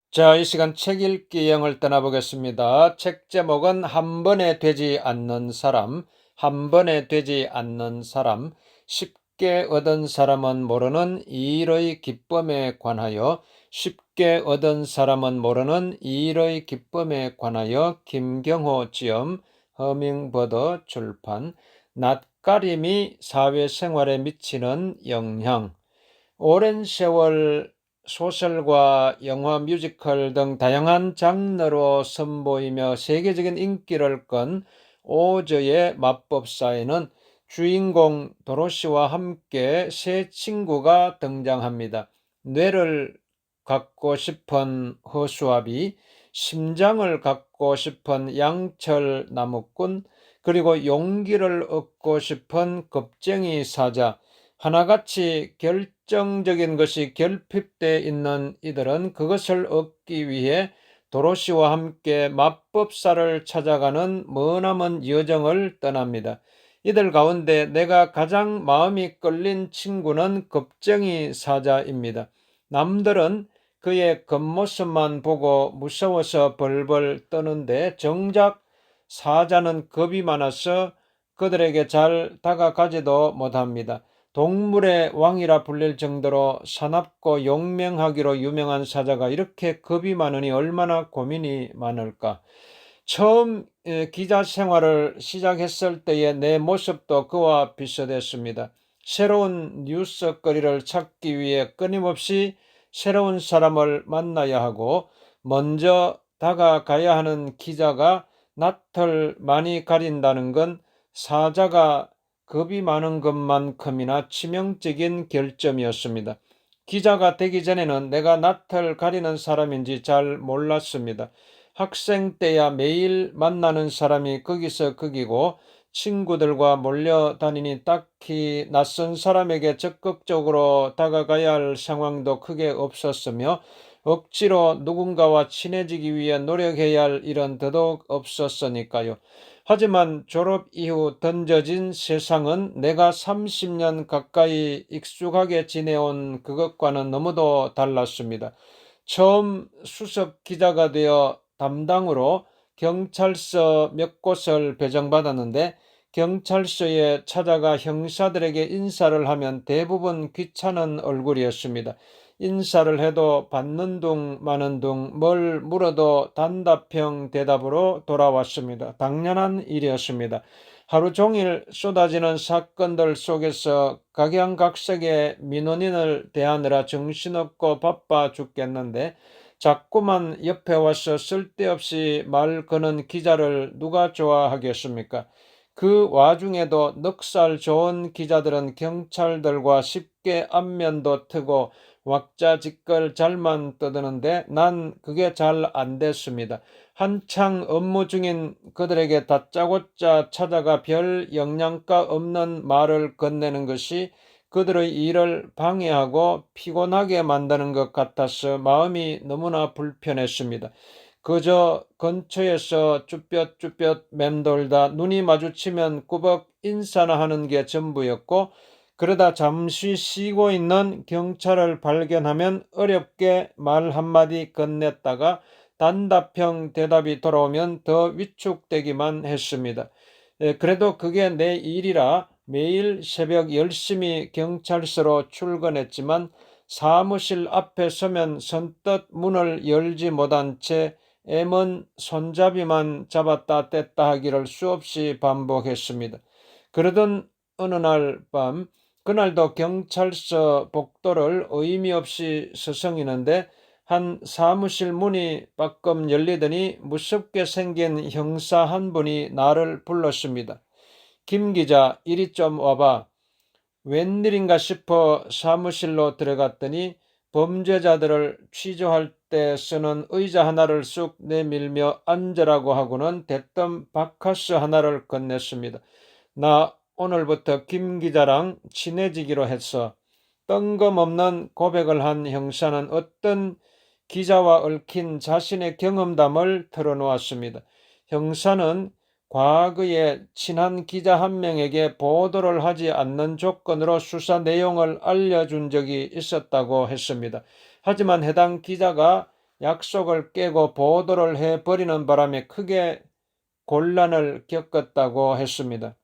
자, 이 시간 책 읽기 여행을 떠나보겠습니다. 책 제목은 한 번에 되지 않는 사람, 한 번에 되지 않는 사람, 쉽게 얻은 사람은 모르는 이 일의 기쁨에 관하여, 쉽게 얻은 사람은 모르는 이 일의 기쁨에 관하여, 김경호 지음, 허밍버드 출판. 낯가림이 사회생활에 미치는 영향. 오랜 세월 소설과 영화, 뮤지컬 등 다양한 장르로 선보이며 세계적인 인기를 끈 오저의 마법사에는 주인공 도로시와 함께 새 친구가 등장합니다. 뇌를 갖고 싶은 허수아비, 심장을 갖고 싶은 양철 나무꾼, 그리고 용기를 얻고 싶은 겁쟁이 사자, 하나같이 결정적인 것이 결핍되어 있는 이들은 그것을 얻기 위해 도로시와 함께 마법사를 찾아가는 머나먼 여정을 떠납니다. 이들 가운데 내가 가장 마음이 끌린 친구는 겁쟁이 사자입니다. 남들은 그의 겉모습만 보고 무서워서 벌벌 떠는데 정작 사자는 겁이 많아서 그들에게 잘 다가가지도 못합니다. 동물의 왕이라 불릴 정도로 사납고 용맹하기로 유명한 사자가 이렇게 겁이 많으니 얼마나 고민이 많을까. 처음 기자 생활을 시작했을 때의 내 모습도 그와 비슷했습니다. 새로운 뉴스거리를 찾기 위해 끊임없이 새로운 사람을 만나야 하고 먼저 다가가야 하는 기자가 낯을 많이 가린다는 건 사자가 겁이 많은 것만큼이나 치명적인 결점이었습니다. 기자가 되기 전에는 내가 낯을 가리는 사람인지 잘 몰랐습니다. 학생 때야 매일 만나는 사람이 거기서 거기고 친구들과 몰려다니니 딱히 낯선 사람에게 적극적으로 다가가야 할 상황도 크게 없었으며 억지로 누군가와 친해지기 위해 노력해야 할 일은 더더욱 없었으니까요. 하지만 졸업 이후 던져진 세상은 내가 30년 가까이 익숙하게 지내온 그것과는 너무도 달랐습니다. 처음 수석 기자가 되어 담당으로 경찰서 몇 곳을 배정받았는데 경찰서에 찾아가 형사들에게 인사를 하면 대부분 귀찮은 얼굴이었습니다. 인사를 해도 받는 둥 마는 둥 뭘 물어도 단답형 대답으로 돌아왔습니다. 당연한 일이었습니다. 하루 종일 쏟아지는 사건들 속에서 각양각색의 민원인을 대하느라 정신없고 바빠 죽겠는데 자꾸만 옆에 와서 쓸데없이 말 거는 기자를 누가 좋아하겠습니까? 그 와중에도 넉살 좋은 기자들은 경찰들과 쉽게 안면도 트고 왁자지껄 잘만 떠드는데 난 그게 잘 안 됐습니다. 한창 업무 중인 그들에게 다짜고짜 찾아가 별 영양가 없는 말을 건네는 것이 그들의 일을 방해하고 피곤하게 만드는 것 같아서 마음이 너무나 불편했습니다. 그저 근처에서 쭈뼛쭈뼛 맴돌다 눈이 마주치면 꾸벅 인사나 하는 게 전부였고, 그러다 잠시 쉬고 있는 경찰을 발견하면 어렵게 말 한마디 건넸다가 단답형 대답이 돌아오면 더 위축되기만 했습니다. 그래도 그게 내 일이라 매일 새벽 열심히 경찰서로 출근했지만 사무실 앞에 서면 선뜻 문을 열지 못한 채 애먼 손잡이만 잡았다 뗐다 하기를 수없이 반복했습니다. 그러던 어느 날 밤, 그날도 경찰서 복도를 의미 없이 서성이는데 한 사무실 문이 빠끔 열리더니 무섭게 생긴 형사 한 분이 나를 불렀습니다. 김 기자, 이리 좀 와봐. 웬일인가 싶어 사무실로 들어갔더니 범죄자들을 취조할 때 쓰는 의자 하나를 쑥 내밀며 앉으라고 하고는 대뜸 바카스 하나를 건넸습니다. 나 오늘부터 김 기자랑 친해지기로 했어. 뜬금없는 고백을 한 형사는 어떤 기자와 얽힌 자신의 경험담을 털어놓았습니다. 형사는 과거에 친한 기자 한 명에게 보도를 하지 않는 조건으로 수사 내용을 알려준 적이 있었다고 했습니다. 하지만 해당 기자가 약속을 깨고 보도를 해버리는 바람에 크게 곤란을 겪었다고 했습니다.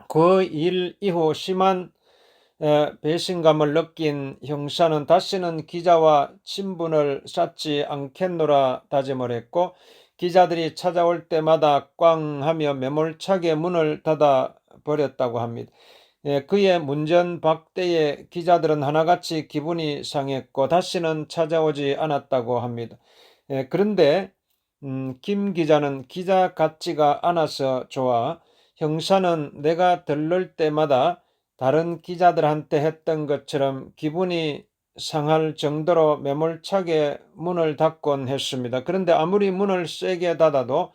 그 일 이후 심한 배신감을 느낀 형사는 다시는 기자와 친분을 쌓지 않겠노라 다짐을 했고, 기자들이 찾아올 때마다 꽝 하며 매몰차게 문을 닫아 버렸다고 합니다. 그의 문전박대에 기자들은 하나같이 기분이 상했고 다시는 찾아오지 않았다고 합니다. 그런데 김 기자는 기자 같지가 않아서 좋아 형사는 내가 들를 때마다 다른 기자들한테 했던 것처럼 기분이 상할 정도로 매몰차게 문을 닫곤 했습니다. 그런데 아무리 문을 세게 닫아도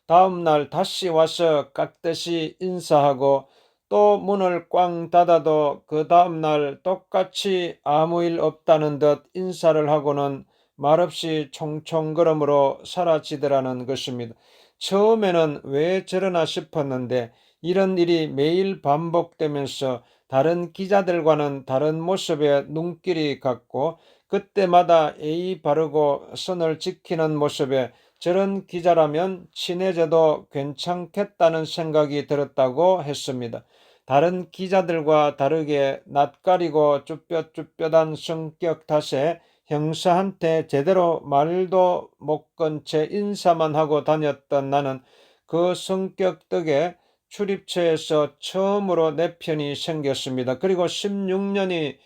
다음날 다시 와서 깍듯이 인사하고, 또 문을 꽝 닫아도 그 다음날 똑같이 아무 일 없다는 듯 인사를 하고는 말없이 총총걸음으로 사라지더라는 것입니다. 처음에는 왜 저러나 싶었는데 이런 일이 매일 반복되면서 다른 기자들과는 다른 모습의 눈길이 같고, 그때마다 예의 바르고 선을 지키는 모습에 저런 기자라면 친해져도 괜찮겠다는 생각이 들었다고 했습니다. 다른 기자들과 다르게 낯가리고 쭈뼛쭈뼛한 성격 탓에 형사한테 제대로 말도 못 건 채 인사만 하고 다녔던 나는 그 성격 덕에 출입처에서 처음으로 내 편이 생겼습니다. 그리고 16년이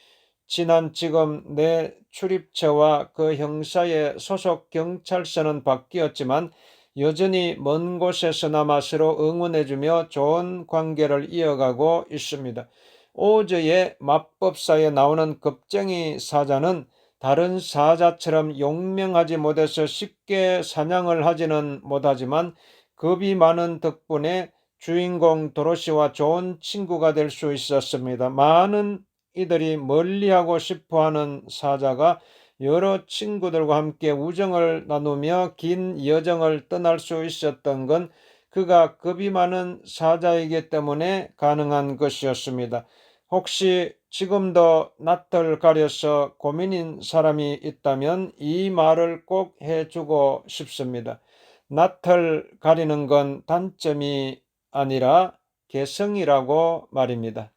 지난 지금 내 출입처와 그 형사의 소속 경찰서는 바뀌었지만 여전히 먼 곳에서나마 서로 응원해주며 좋은 관계를 이어가고 있습니다. 오저의 마법사에 나오는 겁쟁이 사자는 다른 사자처럼 용맹하지 못해서 쉽게 사냥을 하지는 못하지만 겁이 많은 덕분에 주인공 도로시와 좋은 친구가 될 수 있었습니다. 많은 이들이 멀리하고 싶어하는 사자가 여러 친구들과 함께 우정을 나누며 긴 여정을 떠날 수 있었던 건 그가 겁이 많은 사자이기 때문에 가능한 것이었습니다. 혹시 지금도 낯을 가려서 고민인 사람이 있다면 이 말을 꼭 해주고 싶습니다. 낯을 가리는 건 단점이 아니라 개성이라고 말입니다.